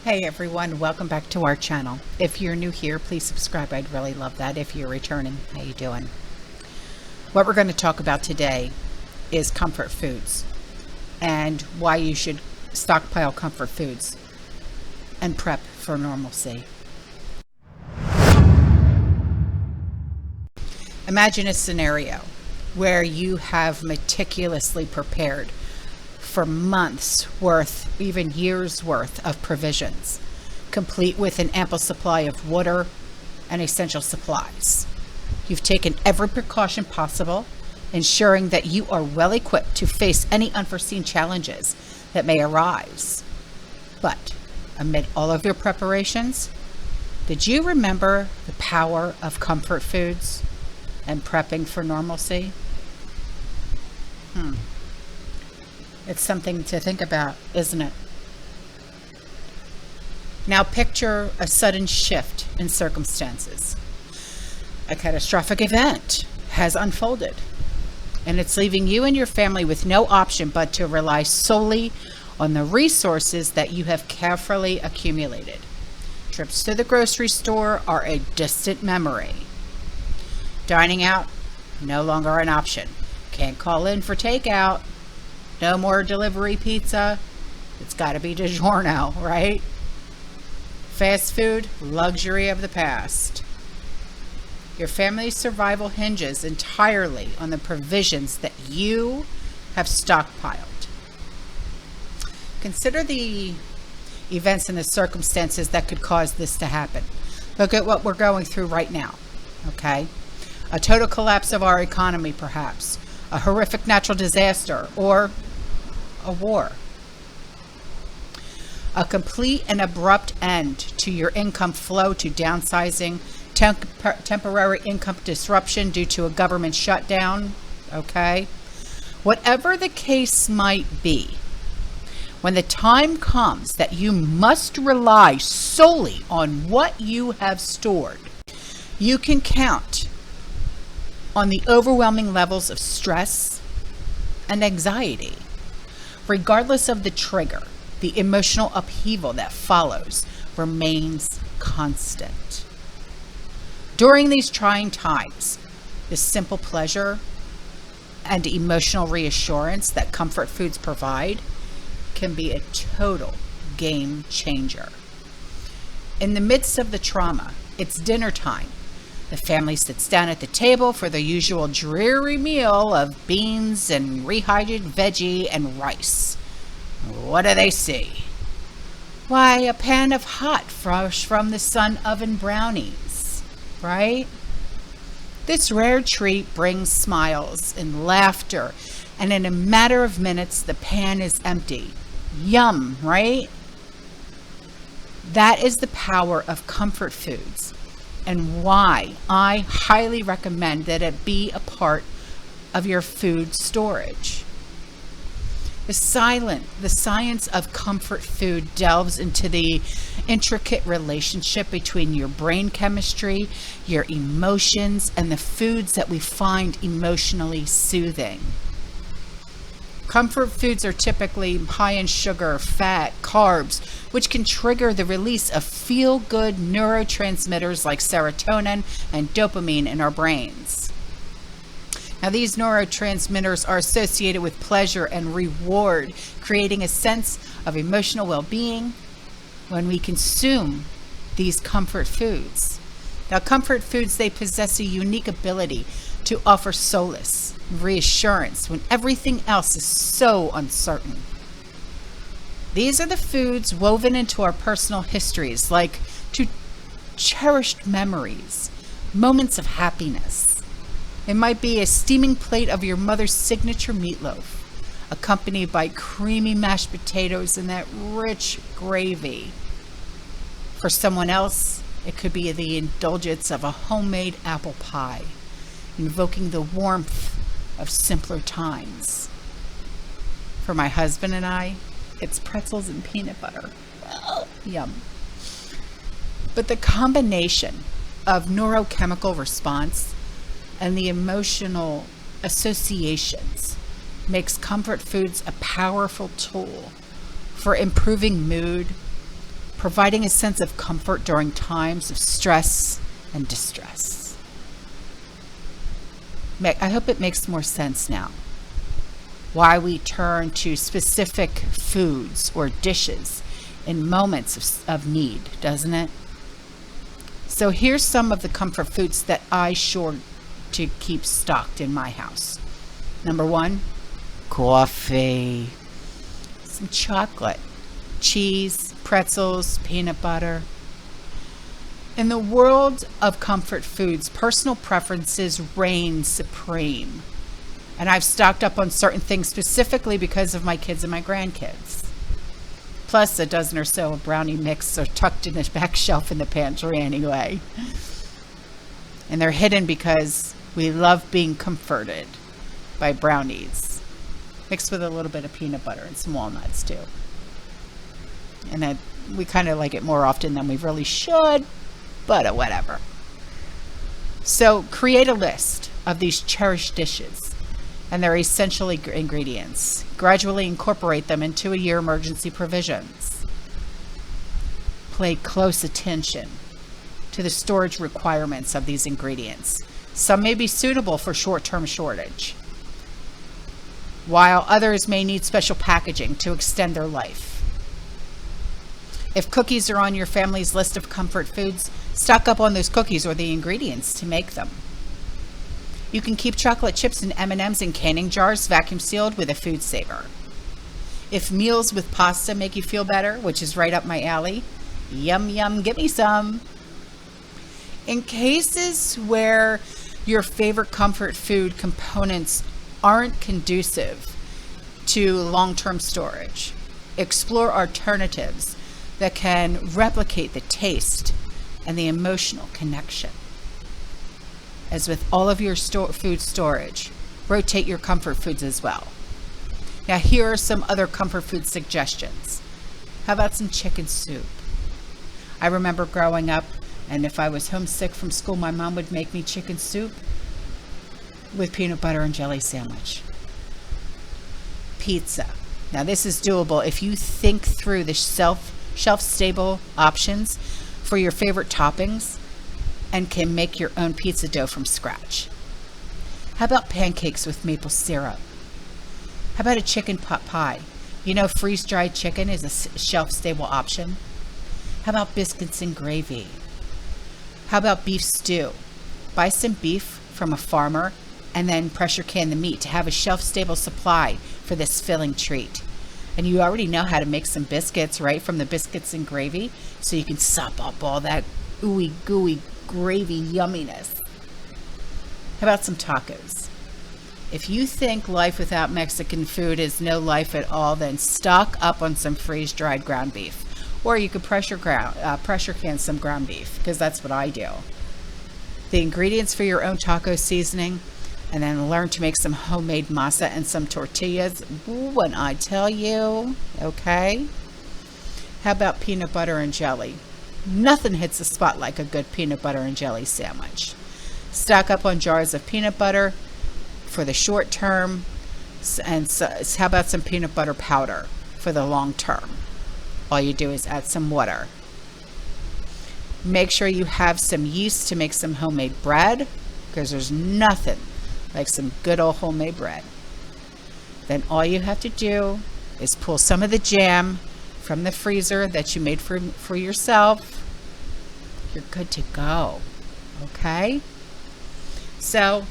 Hey everyone, welcome back to our channel. If you're new here, please subscribe. I'd really love that. If you're returning, how you doing? What we're going to talk about today is comfort foods and why you should stockpile comfort foods and prep for normalcy. Imagine a scenario where you have meticulously prepared for months worth, even years worth of provisions, complete with an ample supply of water and essential supplies. You've taken every precaution possible, ensuring that you are well equipped to face any unforeseen challenges that may arise. But amid all of your preparations, did you remember the power of comfort foods and prepping for normalcy? It's something to think about, isn't it? Now picture a sudden shift in circumstances. A catastrophic event has unfolded, and it's leaving you and your family with no option but to rely solely on the resources that you have carefully accumulated. Trips to the grocery store are a distant memory. Dining out, no longer an option. Can't call in for takeout. No more delivery pizza. It's got to be DiGiorno, right? Fast food, luxury of the past. Your family's survival hinges entirely on the provisions that you have stockpiled. Consider the events and the circumstances that could cause this to happen. Look at what we're going through right now, okay? A total collapse of our economy, perhaps. A horrific natural disaster, or a war. A complete and abrupt end to your income flow to downsizing, temporary income disruption due to a government shutdown, okay? Whatever the case might be, when the time comes that you must rely solely on what you have stored, you can count on the overwhelming levels of stress and anxiety. Regardless of the trigger, the emotional upheaval that follows remains constant. During these trying times, the simple pleasure and emotional reassurance that comfort foods provide can be a total game changer. In the midst of the trauma, it's dinner time. The family sits down at the table for the usual dreary meal of beans and rehydrated veggie and rice. What do they see? Why, a pan of hot, fresh from the sun oven brownies, right? This rare treat brings smiles and laughter, and in a matter of minutes, the pan is empty. Yum, right? That is the power of comfort foods, and why I highly recommend that it be a part of your food storage. The science of comfort food delves into the intricate relationship between your brain chemistry, your emotions, and the foods that we find emotionally soothing. Comfort foods are typically high in sugar, fat, carbs, which can trigger the release of feel-good neurotransmitters like serotonin and dopamine in our brains. Now, these neurotransmitters are associated with pleasure and reward, creating a sense of emotional well-being when we consume these comfort foods. Now, comfort foods, they possess a unique ability to offer solace, reassurance when everything else is so uncertain. These are the foods woven into our personal histories, like to cherished memories, moments of happiness. It might be a steaming plate of your mother's signature meatloaf, accompanied by creamy mashed potatoes and that rich gravy. For someone else, it could be the indulgence of a homemade apple pie, invoking the warmth of simpler times. For my husband and I, it's pretzels and peanut butter. Oh, yum. But the combination of neurochemical response and the emotional associations makes comfort foods a powerful tool for improving mood, providing a sense of comfort during times of stress and distress. I hope it makes more sense now. Why we turn to specific foods or dishes in moments of need, doesn't it? So here's some of the comfort foods that I sure to keep stocked in my house. Number 1, coffee, some chocolate, cheese, pretzels, peanut butter. In the world of comfort foods, personal preferences reign supreme. And I've stocked up on certain things specifically because of my kids and my grandkids. Plus a dozen or so of brownie mix are tucked in the back shelf in the pantry anyway. And they're hidden because we love being comforted by brownies, mixed with a little bit of peanut butter and some walnuts too. And that we kind of like it more often than we really should, but whatever. So create a list of these cherished dishes and their essential ingredients. Gradually incorporate them into your emergency provisions. Pay close attention to the storage requirements of these ingredients. Some may be suitable for short-term shortage, while others may need special packaging to extend their life. If cookies are on your family's list of comfort foods, stock up on those cookies or the ingredients to make them. You can keep chocolate chips and M&Ms in canning jars, vacuum sealed, with a food saver. If meals with pasta make you feel better, which is right up my alley, yum yum, give me some. In cases where your favorite comfort food components aren't conducive to long-term storage, explore alternatives that can replicate the taste and the emotional connection. As with all of your food storage, rotate your comfort foods as well. Now here are some other comfort food suggestions. How about some chicken soup? I remember growing up, and if I was homesick from school, my mom would make me chicken soup with peanut butter and jelly sandwich. Pizza. Now this is doable if you think through the shelf-stable options for your favorite toppings and can make your own pizza dough from scratch. How about pancakes with maple syrup? How about a chicken pot pie? You know, freeze-dried chicken is a shelf-stable option. How about biscuits and gravy? How about beef stew? Buy some beef from a farmer and then pressure can the meat to have a shelf-stable supply for this filling treat. And you already know how to make some biscuits, right, from the biscuits and gravy, so you can sop up all that ooey gooey gravy yumminess. How about some tacos? If you think life without Mexican food is no life at all, then stock up on some freeze-dried ground beef. Or you could pressure can some ground beef, because that's what I do. The ingredients for your own taco seasoning, and then learn to make some homemade masa and some tortillas. Ooh, when I tell you, okay? How about peanut butter and jelly? Nothing hits the spot like a good peanut butter and jelly sandwich. Stock up on jars of peanut butter for the short term, and how about some peanut butter powder for the long term? All you do is add some water. Make sure you have some yeast to make some homemade bread, because there's nothing like some good old homemade bread. Then all you have to do is pull some of the jam from the freezer that you made for yourself. You're good to go. Okay? So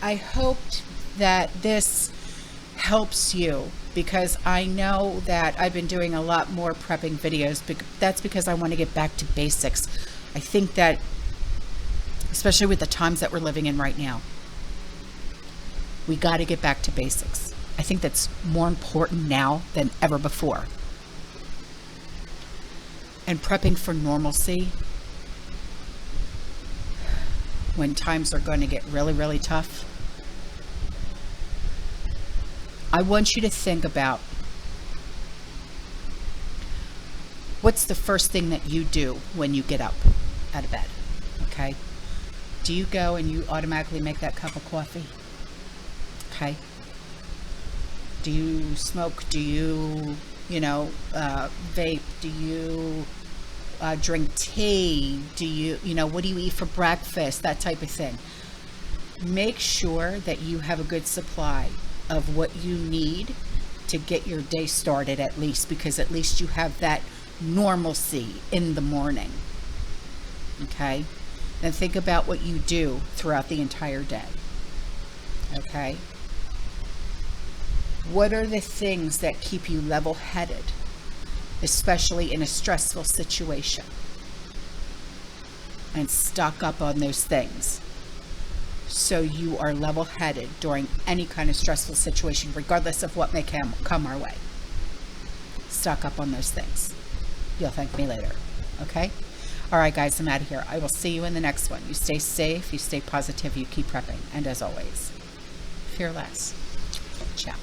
I hoped that this helps you, because I know that I've been doing a lot more prepping videos. That's because I want to get back to basics. I think that, especially with the times that we're living in right now, we got to get back to basics. I think that's more important now than ever before. And prepping for normalcy when times are going to get really, really tough. I want you to think about, what's the first thing that you do when you get up out of bed, okay? Do you go and you automatically make that cup of coffee? Okay. Do you smoke? Do you vape? Do you drink tea? Do you, what do you eat for breakfast? That type of thing. Make sure that you have a good supply of what you need to get your day started, at least, because at least you have that normalcy in the morning. Okay? Then think about what you do throughout the entire day. Okay? What are the things that keep you level-headed, especially in a stressful situation? And stock up on those things so you are level-headed during any kind of stressful situation, regardless of what may come our way. Stock up on those things. You'll thank me later. Okay? All right, guys, I'm out of here. I will see you in the next one. You stay safe, you stay positive, you keep prepping. And as always, fear less. Ciao.